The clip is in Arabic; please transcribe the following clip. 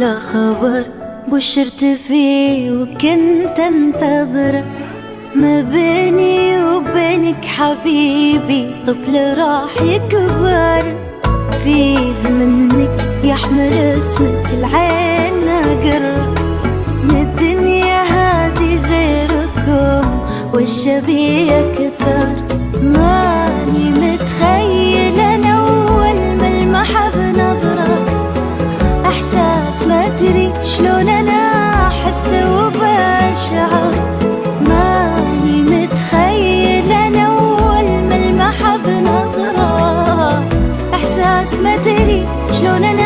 أحلى خبر بشرت فيه وكنت انتظره، ما بيني وبينك حبيبي طفل راح يكبر، فيه منك يحمل اسمك العين ناقر، من الدنيا هذه غيركم والشبيه كثر، ماني متخيلة أنا أول ملمح بنظرة، إحساس ما أدري شلون أنا أحس وبشعر، ماني متخيلة أنا أول ملمح بنظرة، إحساس ما أدري شلون أنا